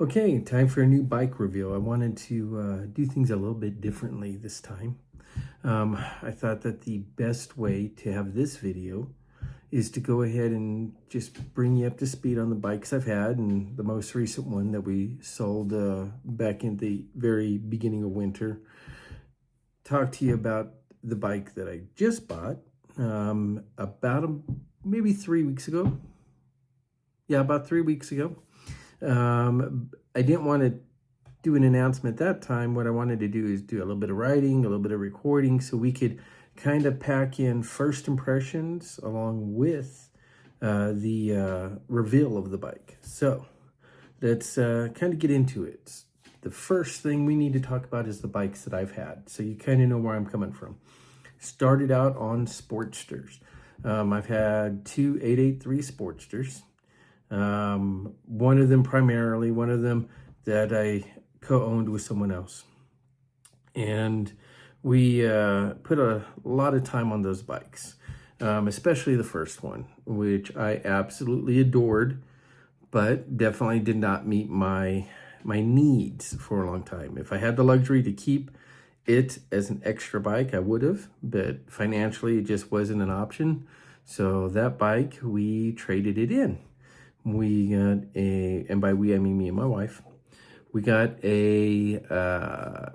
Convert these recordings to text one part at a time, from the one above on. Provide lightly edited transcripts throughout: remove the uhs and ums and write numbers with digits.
Okay, time for a new bike review. I wanted to do things a little bit differently this time. I thought that the best way to have this video is to go ahead and just bring you up to speed on the bikes I've had, and the most recent one that we sold back in the very beginning of winter. Talk to you about the bike that I just bought maybe 3 weeks ago. Yeah, about 3 weeks ago. I didn't want to do an announcement that time. What I wanted to do is do a little bit of writing, a little bit of recording, so we could kind of pack in first impressions along with the reveal of the bike. So let's kind of get into it. The first thing we need to talk about is the bikes that I've had, so you kind of know where I'm coming from. Started out on Sportsters. I've had two 883 Sportsters. One of them primarily, one of them that I co-owned with someone else. And we put a lot of time on those bikes, especially the first one, which I absolutely adored, but definitely did not meet my needs for a long time. If I had the luxury to keep it as an extra bike, I would have, but financially it just wasn't an option. So that bike, we traded it in. We got and by we I mean me and my wife, we got a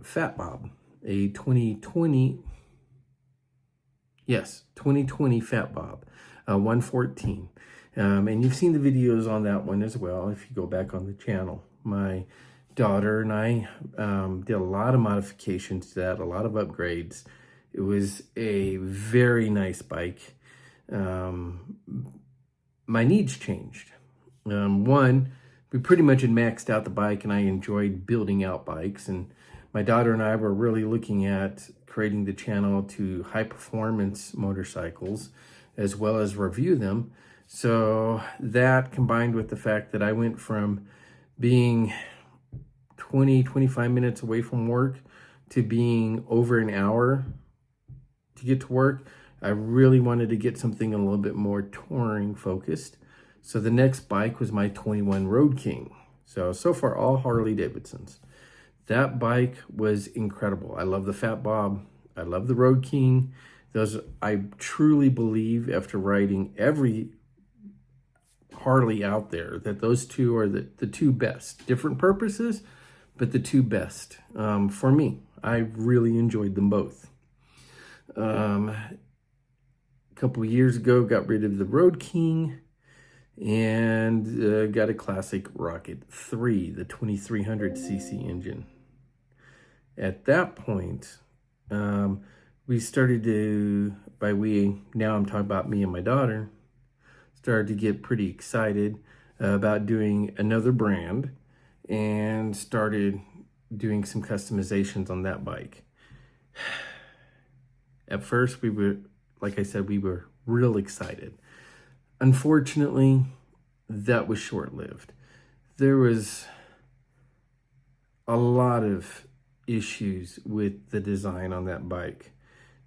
Fat Bob, a 2020 Fat Bob, 114. And you've seen the videos on that one as well if you go back on the channel. My daughter and I did a lot of modifications to that, a lot of upgrades. It was a very nice bike. My needs changed. One, we pretty much had maxed out the bike, and I enjoyed building out bikes. And my daughter and I were really looking at creating the channel to high performance motorcycles as well as review them. So that combined with the fact that I went from being 25 minutes away from work to being over an hour to get to work, I really wanted to get something a little bit more touring focused. So the next bike was my 21 Road King. So far all Harley Davidsons. That bike was incredible. I love the Fat Bob. I love the Road King. Those, I truly believe, after riding every Harley out there, that those two are the two best. Different purposes, but the two best for me. I really enjoyed them both. A couple of years ago, got rid of the Road King and got a classic Rocket 3, the 2300cc engine. At that point, we started to, now I'm talking about me and my daughter, started to get pretty excited about doing another brand and started doing some customizations on that bike. At first, we were, like I said, we were real excited. Unfortunately, that was short-lived. There was a lot of issues with the design on that bike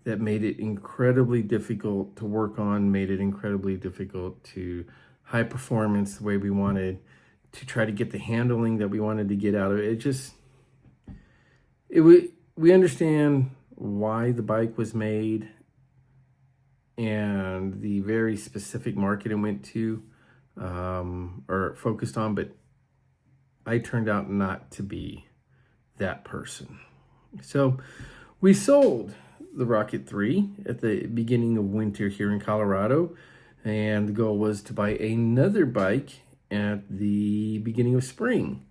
that made it incredibly difficult to work on, made it incredibly difficult to high performance the way we wanted, to try to get the handling that we wanted to get out of it. We understand why the bike was made and the very specific market it went to or focused on, but I turned out not to be that person. So we sold the Rocket 3 at the beginning of winter here in Colorado, and the goal was to buy another bike at the beginning of spring.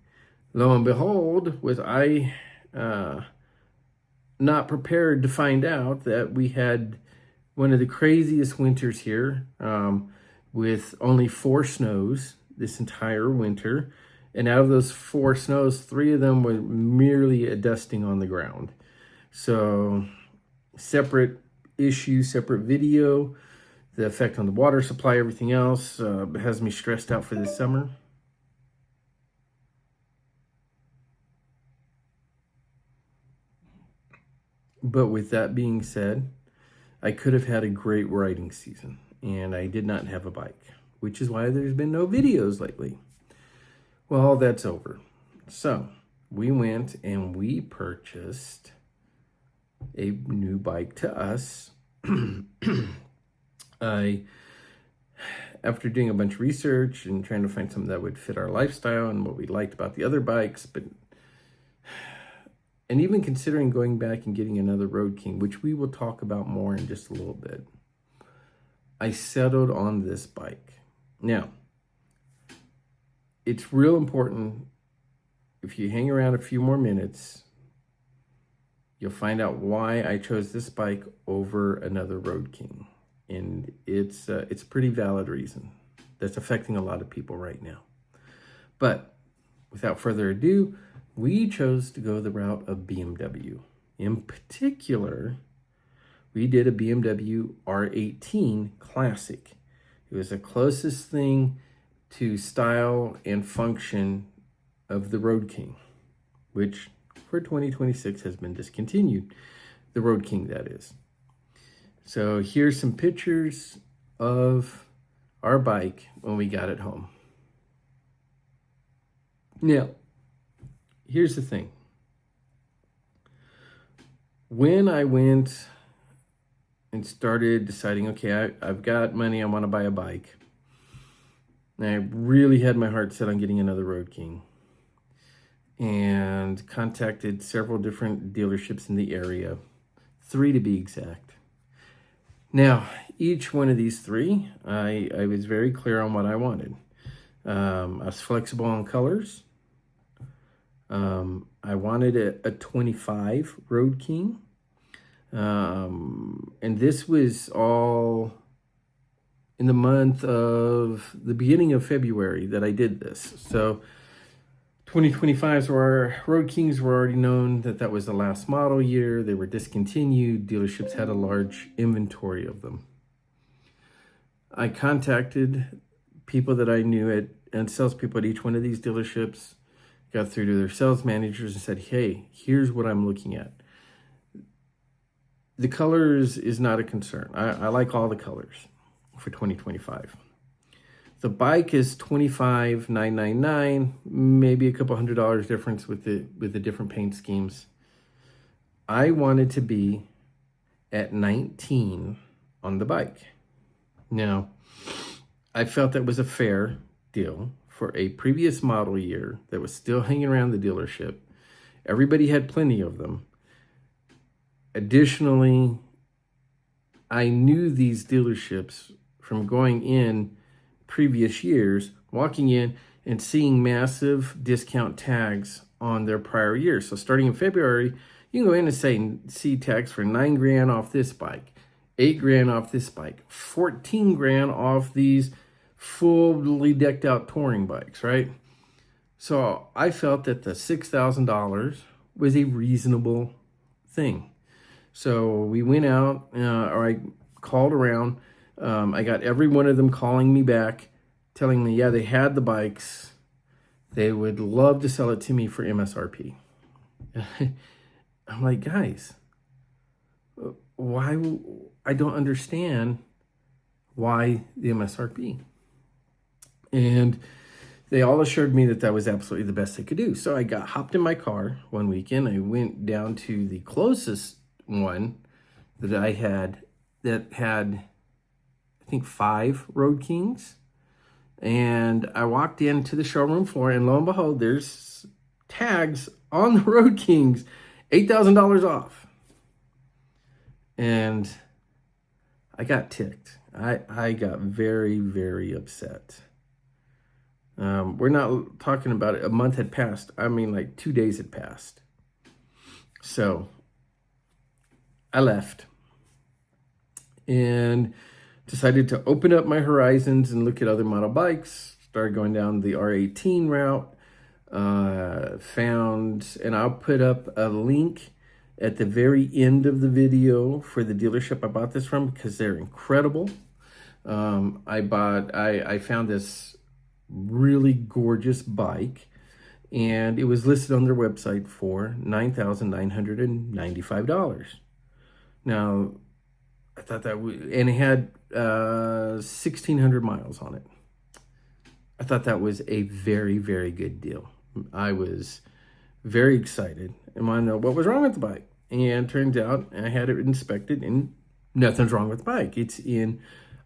Lo and behold, was I not prepared to find out that we had one of the craziest winters here, with only 4 snows this entire winter. And out of those 4 snows, 3 of them were merely a dusting on the ground. So separate issue, separate video, the effect on the water supply, everything else has me stressed out for this summer. But with that being said, I could have had a great riding season, and I did not have a bike, which is why there's been no videos lately. Well, that's over. So we went and we purchased a new bike to us. After doing a bunch of research and trying to find something that would fit our lifestyle and what we liked about the other bikes, and even considering going back and getting another Road King, which we will talk about more in just a little bit, I settled on this bike. Now, it's real important, if you hang around a few more minutes, you'll find out why I chose this bike over another Road King. And it's a pretty valid reason that's affecting a lot of people right now. But without further ado, we chose to go the route of BMW. In particular, we did a BMW R18 Classic. It was the closest thing to style and function of the Road King, which for 2026 has been discontinued. The Road King, that is. So here's some pictures of our bike when we got it home. Now, here's the thing. When I went and started deciding, okay, I've got money, I want to buy a bike, and I really had my heart set on getting another Road King, and contacted several different dealerships in the area, 3 to be exact. Now, each one of these 3, I was very clear on what I wanted. I was flexible on colors. I wanted a 25 Road King. And this was all in the beginning of February that I did this. So 2025s were Road Kings were already known that was the last model year. They were discontinued. Dealerships had a large inventory of them. I contacted people that I knew and salespeople at each one of these dealerships, got through to their sales managers and said, hey, here's what I'm looking at. The colors is not a concern. I like all the colors for 2025. The bike is $25,999, maybe a couple $100 difference with the different paint schemes. I wanted to be at 19 on the bike. Now, I felt that was a fair deal for a previous model year that was still hanging around the dealership. Everybody had plenty of them. Additionally, I knew these dealerships from going in previous years, walking in and seeing massive discount tags on their prior years. So starting in February, you can go in and see tags for $9,000 off this bike, $8,000 off this bike, $14,000 off these fully decked out touring bikes, right? So I felt that the $6,000 was a reasonable thing. So we went out, or I called around. I got every one of them calling me back, telling me, yeah, they had the bikes. They would love to sell it to me for MSRP. I'm like, guys, why? I don't understand why the MSRP. And they all assured me that was absolutely the best they could do. So I hopped in my car one weekend. I went down to the closest one that I had that had, I think, 5 Road Kings. And I walked into the showroom floor, and lo and behold, there's tags on the Road Kings, $8,000 off. And I got ticked. I got very, very upset. We're not talking about it. A month had passed. I mean, like 2 days had passed. So I left and decided to open up my horizons and look at other model bikes. Started going down the R18 route. And I'll put up a link at the very end of the video for the dealership I bought this from, because they're incredible. I found this really gorgeous bike, and it was listed on their website for $9,995. Now, I thought and it had 1,600 miles on it. I thought that was a very, very good deal. I was very excited and wanted to know what was wrong with the bike. And turns out I had it inspected and nothing's wrong with the bike. It's in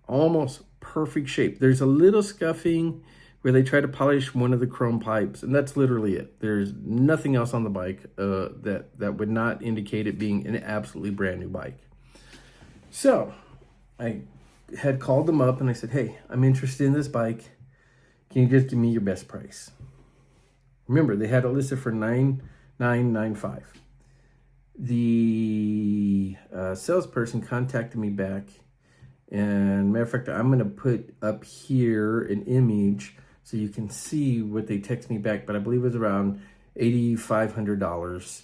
almost perfect shape. There's a little scuffing where they try to polish one of the chrome pipes, and that's literally it. There's nothing else on the bike that would not indicate it being an absolutely brand new bike. So I had called them up and I said, hey, I'm interested in this bike. Can you just give me your best price? Remember, they had it listed for $9,995. The salesperson contacted me back, and matter of fact, I'm going to put up here an image so you can see what they text me back, but I believe it was around $8,500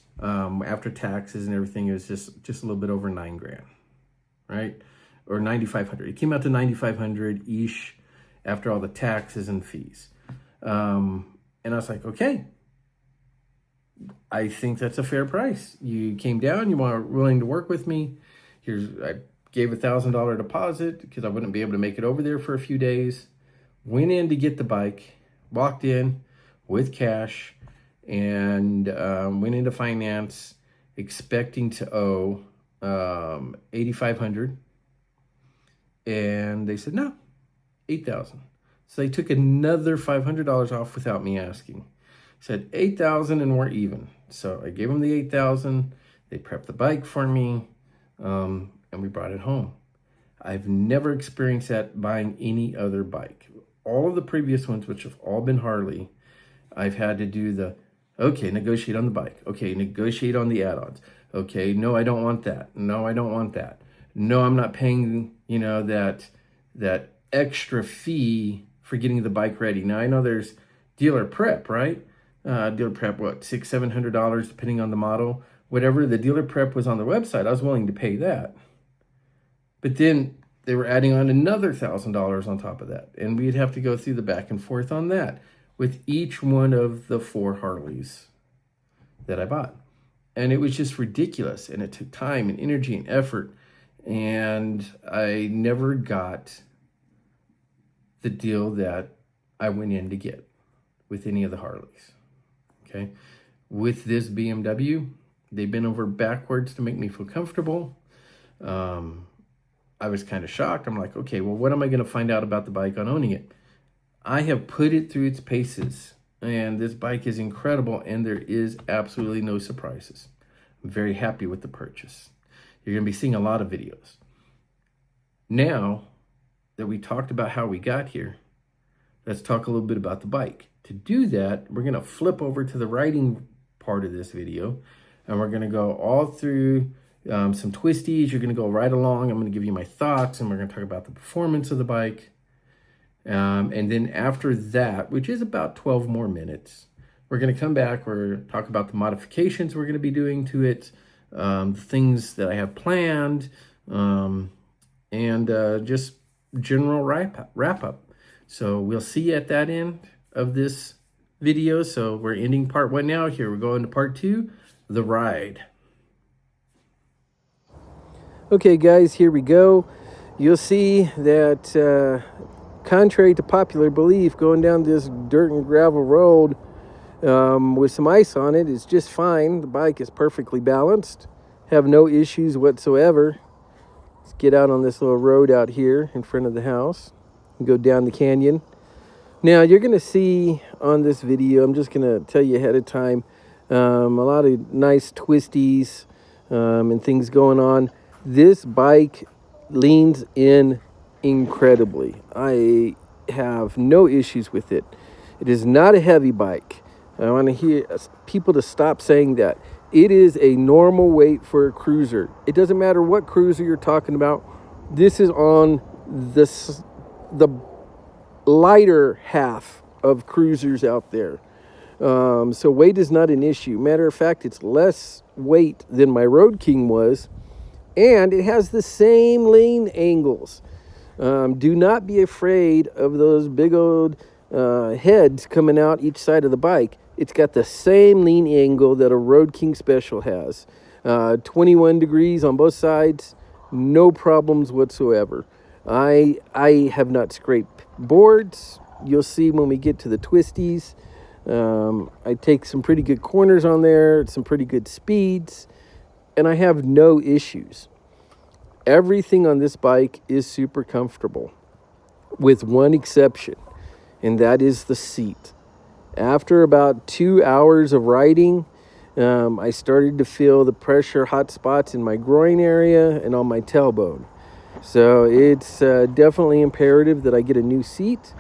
after taxes and everything. It was just a little bit over $9,000, right? Or $9,500. It came out to $9,500-ish after all the taxes and fees. And I was like, okay, I think that's a fair price. You came down, you were willing to work with me. I gave $1,000 deposit because I wouldn't be able to make it over there for a few days. Went in to get the bike, walked in with cash, and went into finance expecting to owe $8,500. And they said, no, $8,000. So they took another $500 off without me asking. Said $8,000 and we're even. So I gave them the $8,000. They prepped the bike for me, and we brought it home. I've never experienced that buying any other bike. All of the previous ones, which have all been Harley, I've had to do okay, negotiate on the bike. Okay, negotiate on the add-ons. Okay, no, I don't want that. No, I don't want that. No, I'm not paying, that extra fee for getting the bike ready. Now, I know there's dealer prep, right? Dealer prep, what, $600-700 depending on the model. Whatever the dealer prep was on the website, I was willing to pay that. But then they were adding on another $1,000 on top of that. And we'd have to go through the back and forth on that with each one of the 4 Harleys that I bought. And it was just ridiculous. And it took time and energy and effort. And I never got the deal that I went in to get with any of the Harleys. Okay. With this BMW, they bent over backwards to make me feel comfortable. I was kind of shocked. I'm like, okay, well, what am I going to find out about the bike on owning it? I have put it through its paces, and this bike is incredible, and there is absolutely no surprises. I'm very happy with the purchase. You're going to be seeing a lot of videos. Now that we talked about how we got here, let's talk a little bit about the bike. To do that, we're going to flip over to the riding part of this video, and we're going to go all through some twisties. You're going to go right along. I'm going to give you my thoughts, and we're going to talk about the performance of the bike. And then after that, which is about 12 more minutes, we're going to come back. We're going to talk about the modifications we're going to be doing to it, the things that I have planned, and just general wrap up. So we'll see you at that end of this video. So we're ending part 1 now. Here we're going to part 2, the ride. Okay, guys, here we go. You'll see that contrary to popular belief, going down this dirt and gravel road with some ice on it is just fine. The bike is perfectly balanced. Have no issues whatsoever. Let's get out on this little road out here in front of the house and go down the canyon. Now, you're going to see on this video, I'm just going to tell you ahead of time, a lot of nice twisties and things going on. This bike leans in incredibly. I have no issues with it. It is not a heavy bike. I want to hear people to stop saying that. It is a normal weight for a cruiser. It doesn't matter what cruiser you're talking about. This is on the lighter half of cruisers out there. So weight is not an issue. Matter of fact, it's less weight than my Road King was. And it has the same lean angles. Do not be afraid of those big old heads coming out each side of the bike. It's got the same lean angle that a Road King Special has. 21 degrees on both sides, no problems whatsoever. I have not scraped boards. You'll see when we get to the twisties. I take some pretty good corners on there, some pretty good speeds, and I have no issues. Everything on this bike is super comfortable, with one exception, and that is the seat. After about 2 hours of riding, I started to feel the pressure hot spots in my groin area and on my tailbone. So it's definitely imperative that I get a new seat.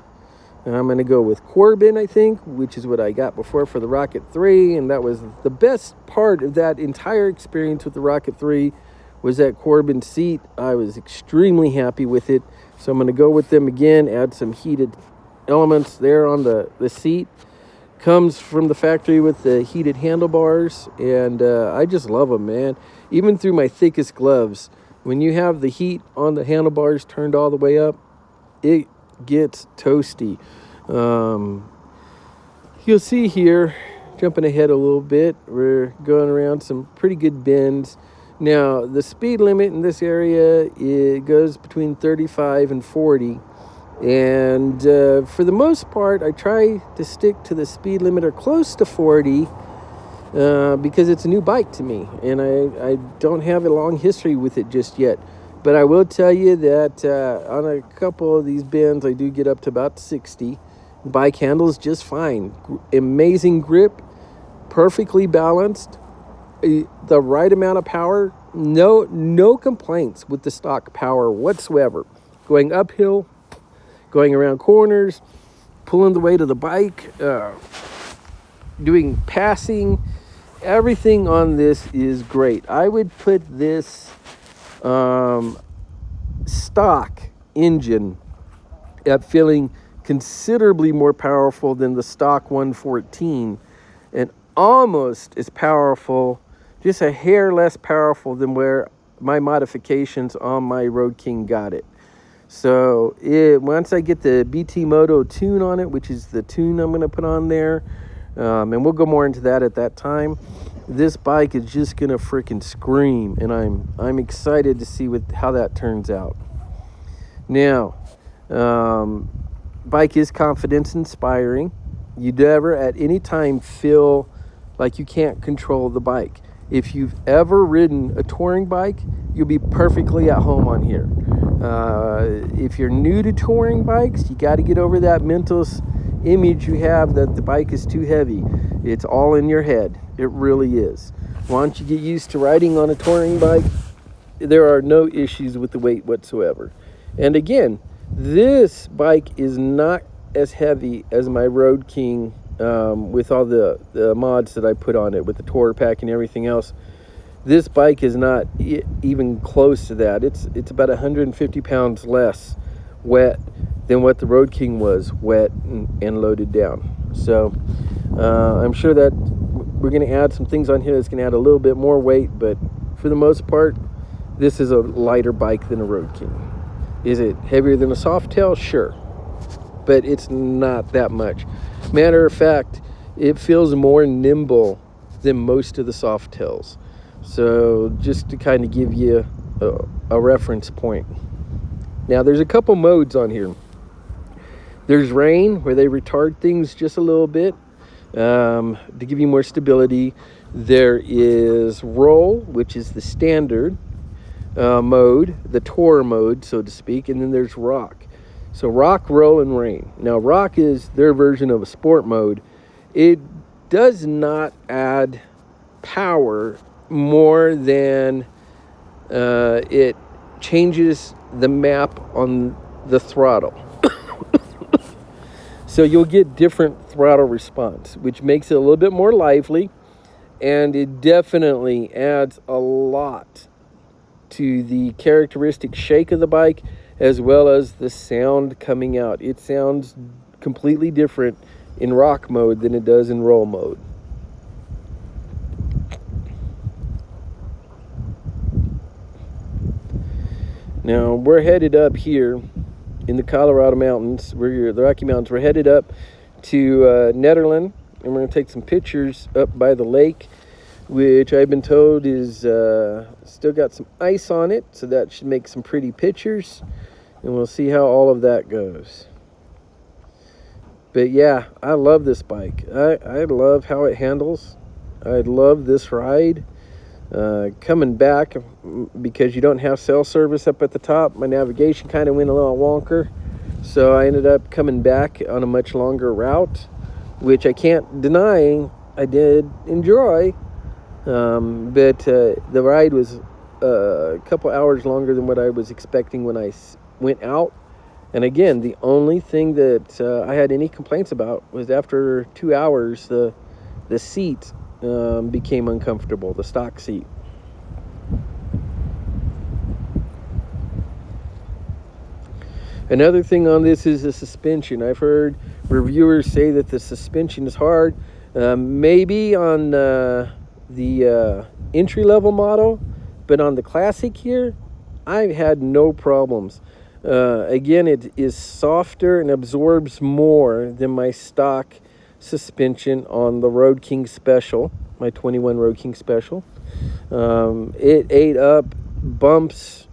I'm going to go with Corbin, I think, which is what I got before for the Rocket 3. And that was the best part of that entire experience with the Rocket 3 was that Corbin seat. I was extremely happy with it. So I'm going to go with them again, add some heated elements there on the seat. Comes from the factory with the heated handlebars, and I just love them, man. Even through my thickest gloves, when you have the heat on the handlebars turned all the way up, it gets toasty. You'll see here, jumping ahead a little bit, we're going around some pretty good bends. Now, the speed limit in this area, it goes between 35 and 40. And for the most part, I try to stick to the speed limit or close to 40 because it's a new bike to me. And I don't have a long history with it just yet. But I will tell you that on a couple of these bends, I do get up to about 60. The bike handles just fine. Amazing grip, perfectly balanced, the right amount of power. No complaints with the stock power whatsoever. Going uphill, going around corners, pulling the weight of the bike, doing passing, everything on this is great. I would put this stock engine at feeling considerably more powerful than the stock 114, and almost as powerful, just a hair less powerful than where my modifications on my Road King got it. So once I get the BT Moto tune on it, which is the tune I'm going to put on there, and we'll go more into that at that time, this bike is just going to freaking scream, and I'm excited to see how that turns out. Now, bike is confidence inspiring. You never at any time feel like you can't control the bike. If you've ever ridden a touring bike, you'll be perfectly at home on here. If you're new to touring bikes, you got to get over that mental image you have that the bike is too heavy. It's all in your head. It really is. Once you get used to riding on a touring bike, there are no issues with the weight whatsoever. And again, this bike is not as heavy as my Road King with all the mods that I put on it with the Tourer pack and everything else. This bike is not even close to that. It's about 150 pounds less wet than what the Road King was wet and loaded down. So I'm sure that we're going to add some things on here that's going to add a little bit more weight, but for the most part, this is a lighter bike than a Road King. Is it heavier than a Softail? Sure, but it's not that much. Matter of fact, it feels more nimble than most of the Softails. So just to kind of give you a reference point. Now there's a couple modes on here. There's rain, where they retard things just a little bit to give you more stability. There is roll, which is the standard mode, the tourer mode, so to speak. And then there's rock. So rock, roll, and rain. Now rock is their version of a sport mode. It does not add power more than it changes the map on the throttle. So you'll get different throttle response, which makes it a little bit more lively, and it definitely adds a lot to the characteristic shake of the bike, as well as the sound coming out. It sounds completely different in rock mode than it does in roll mode. Now we're headed up here in the Colorado mountains, the Rocky Mountains. We're headed up to Netherland, and we're going to take some pictures up by the lake, which I've been told is still got some ice on it, so that should make some pretty pictures, and we'll see how all of that goes. But yeah, I love this bike. I love how it handles. I love this ride. Coming back, because you don't have cell service up at the top, my navigation kind of went a little wonker. So I ended up coming back on a much longer route, which I can't deny I did enjoy. But the ride was a couple hours longer than what I was expecting when I went out. And again, the only thing that I had any complaints about was after 2 hours, the seat became uncomfortable, the stock seat. Another thing on this is the suspension. I've heard reviewers say that the suspension is hard. Maybe on the entry-level model, but on the Classic here, I've had no problems. Again, it is softer and absorbs more than my stock suspension on the Road King Special, my 21 Road King Special. It ate up bumps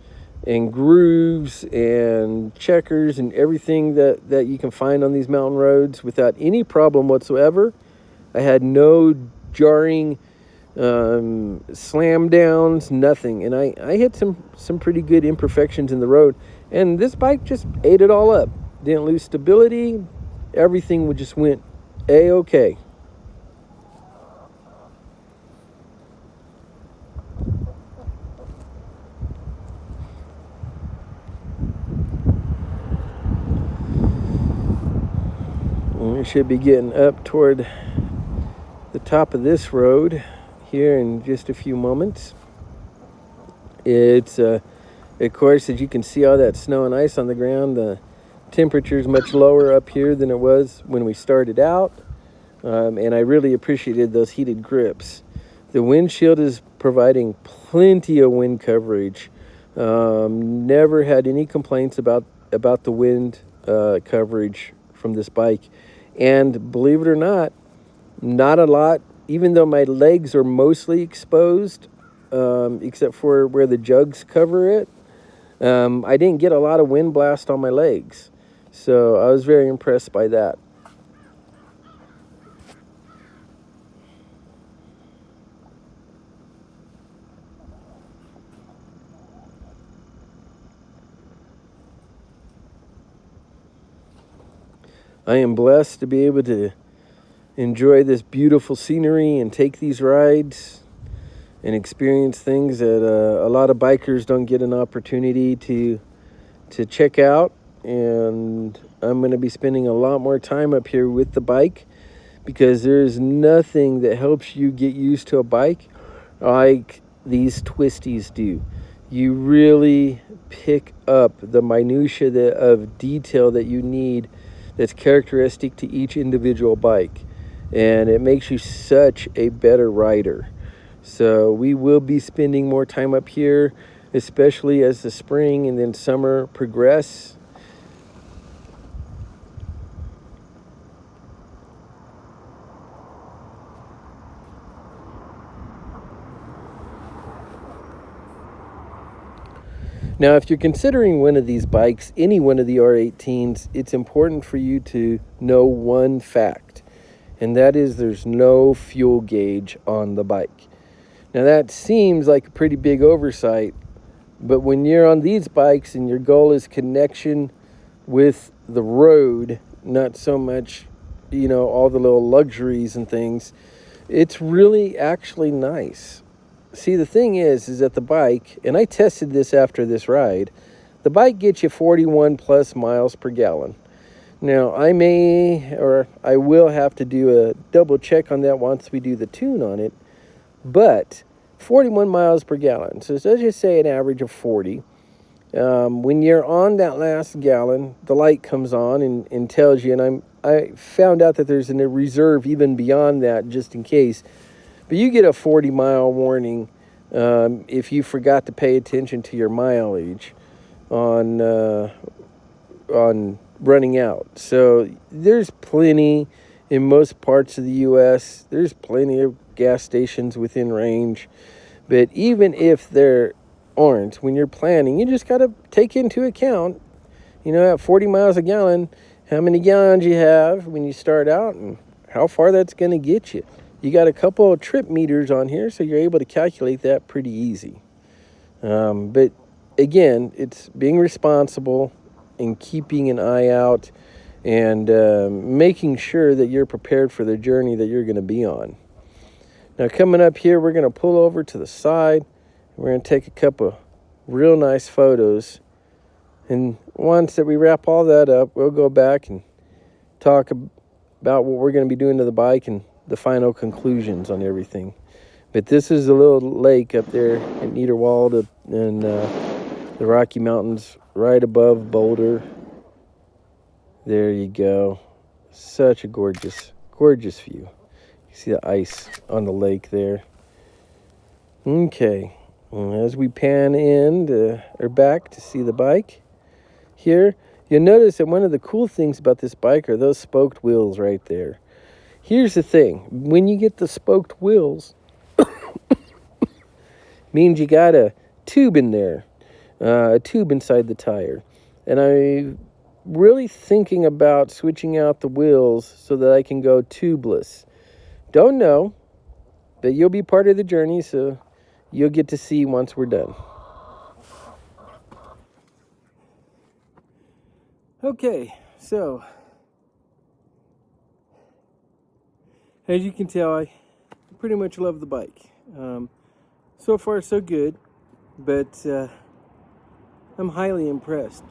and grooves and checkers and everything that you can find on these mountain roads without any problem whatsoever. I had no jarring slam downs, nothing. And I hit some pretty good imperfections in the road. And this bike just ate it all up. Didn't lose stability. Everything just went A-okay. We should be getting up toward the top of this road here in just a few moments. It's of course, as you can see all that snow and ice on the ground, the temperature is much lower up here than it was when we started out, and I really appreciated those heated grips. The windshield is providing plenty of wind coverage. Never had any complaints about the wind coverage from this bike. And believe it or not a lot, even though my legs are mostly exposed, except for where the jugs cover it, I didn't get a lot of wind blast on my legs. So I was very impressed by that. I am blessed to be able to enjoy this beautiful scenery and take these rides and experience things that a lot of bikers don't get an opportunity to check out. And I'm going to be spending a lot more time up here with the bike, because there's nothing that helps you get used to a bike like these twisties do. You really pick up the minutia of detail that you need, that's characteristic to each individual bike, and it makes you such a better rider. So we will be spending more time up here, especially as the spring and then summer progress. Now, if you're considering one of these bikes, any one of the R18s, it's important for you to know one fact, and that is there's no fuel gauge on the bike. Now, that seems like a pretty big oversight, but when you're on these bikes and your goal is connection with the road, not so much, all the little luxuries and things, it's really actually nice. See, the thing is that the bike, and I tested this after this ride, the bike gets you 41 plus miles per gallon. Now, I will have to do a double check on that once we do the tune on it, but 41 miles per gallon. So let's just say an average of 40. When you're on that last gallon, the light comes on and tells you, and I found out that there's a reserve even beyond that just in case. But you get a 40-mile warning if you forgot to pay attention to your mileage on running out. So there's plenty in most parts of the U.S. There's plenty of gas stations within range. But even if there aren't, when you're planning, you just got to take into account, at 40 miles a gallon, how many gallons you have when you start out and how far that's going to get you. You got a couple of trip meters on here, so you're able to calculate that pretty easy. But again, it's being responsible and keeping an eye out and making sure that you're prepared for the journey that you're going to be on. Now, coming up here, we're going to pull over to the side. We're going to take a couple of real nice photos. And once that we wrap all that up, we'll go back and talk about what we're going to be doing to the bike and the final conclusions on everything. But this is a little lake up there at Niederwald in the Rocky Mountains right above Boulder. There you go. Such a gorgeous, gorgeous view. You see the ice on the lake there. Okay. As we pan in or back to see the bike here, you'll notice that one of the cool things about this bike are those spoked wheels right there. Here's the thing. When you get the spoked wheels, means you got a tube in there, a tube inside the tire. And I'm really thinking about switching out the wheels so that I can go tubeless. Don't know, but you'll be part of the journey, so you'll get to see once we're done. Okay, so as you can tell, I pretty much love the bike. So far, so good, but I'm highly impressed.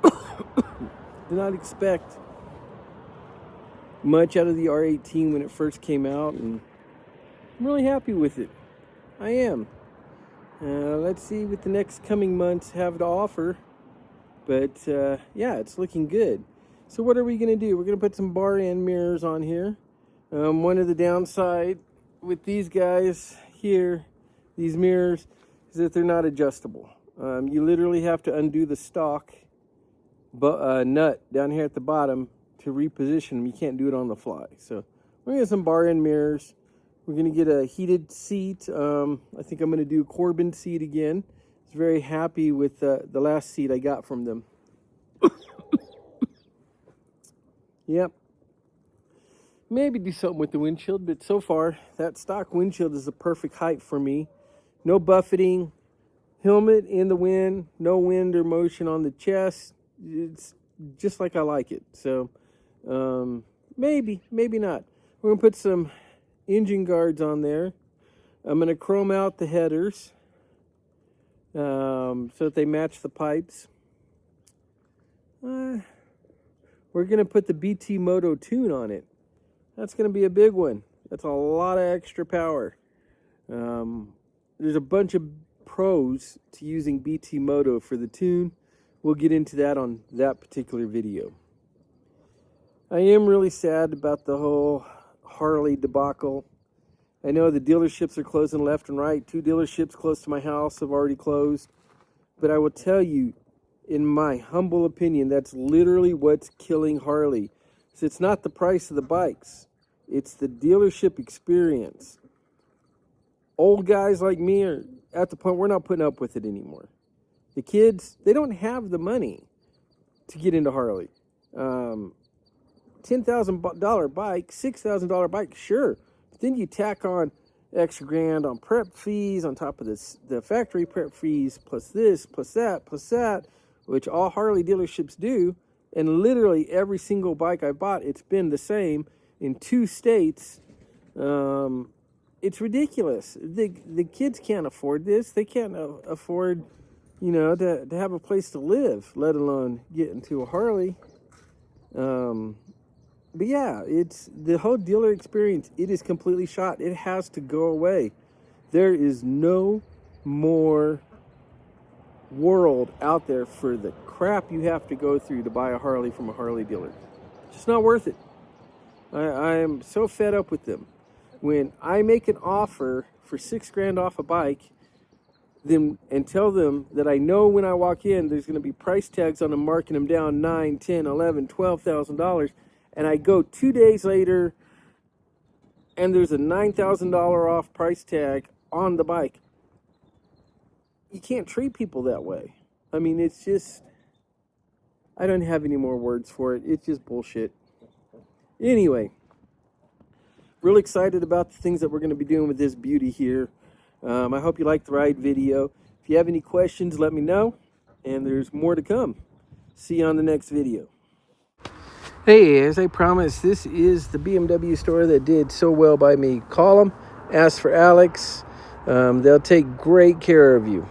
Did not expect much out of the R18 when it first came out, and I'm really happy with it. I am. Let's see what the next coming months have to offer, but yeah, it's looking good. So what are we going to do? We're going to put some bar end mirrors on here. One of the downside with these guys here, these mirrors, is that they're not adjustable. You literally have to undo the stock nut down here at the bottom to reposition them. You can't do it on the fly. So we're going to get some bar end mirrors. We're going to get a heated seat. I think I'm going to do Corbin seat again. I was very happy with the last seat I got from them. Yep. Maybe do something with the windshield, but so far that stock windshield is the perfect height for me. No buffeting, helmet in the wind, no wind or motion on the chest. It's just like I like it. So maybe not. We're going to put some engine guards on there. I'm going to chrome out the headers so that they match the pipes. We're going to put the BT Moto tune on it. That's going to be a big one. That's a lot of extra power. There's a bunch of pros to using BT Moto for the tune. We'll get into that on that particular video. I am really sad about the whole Harley debacle. I know the dealerships are closing left and right. 2 dealerships close to my house have already closed. But I will tell you, in my humble opinion, that's literally what's killing Harley. So it's not the price of the bikes. It's the dealership experience. Old guys like me are at the point we're not putting up with it anymore. The kids, they don't have the money to get into Harley. $10,000 bike, $6,000 bike, sure. But then you tack on extra grand on prep fees on top of the factory prep fees, plus this, plus that, which all Harley dealerships do. And literally every single bike I bought, it's been the same in 2 states. It's ridiculous. The kids can't afford this. They can't afford, to have a place to live, let alone get into a Harley. But yeah, it's the whole dealer experience. It is completely shot. It has to go away. There is no more world out there for the crap you have to go through to buy a Harley from a Harley dealer. It's just not worth it. I am so fed up with them. When I make an offer for $6 grand off a bike, and tell them that I know when I walk in there's going to be price tags on them marking them down $9, $10, $11, $12,000, and I go 2 days later and there's a $9,000 off price tag on the bike. You can't treat people that way. I mean, it's just, I don't have any more words for it. It's just bullshit. Anyway, real excited about the things that we're going to be doing with this beauty here. I hope you liked the ride video. If you have any questions, let me know. And there's more to come. See you on the next video. Hey, as I promised, this is the BMW store that did so well by me. Call them, ask for Alex. They'll take great care of you.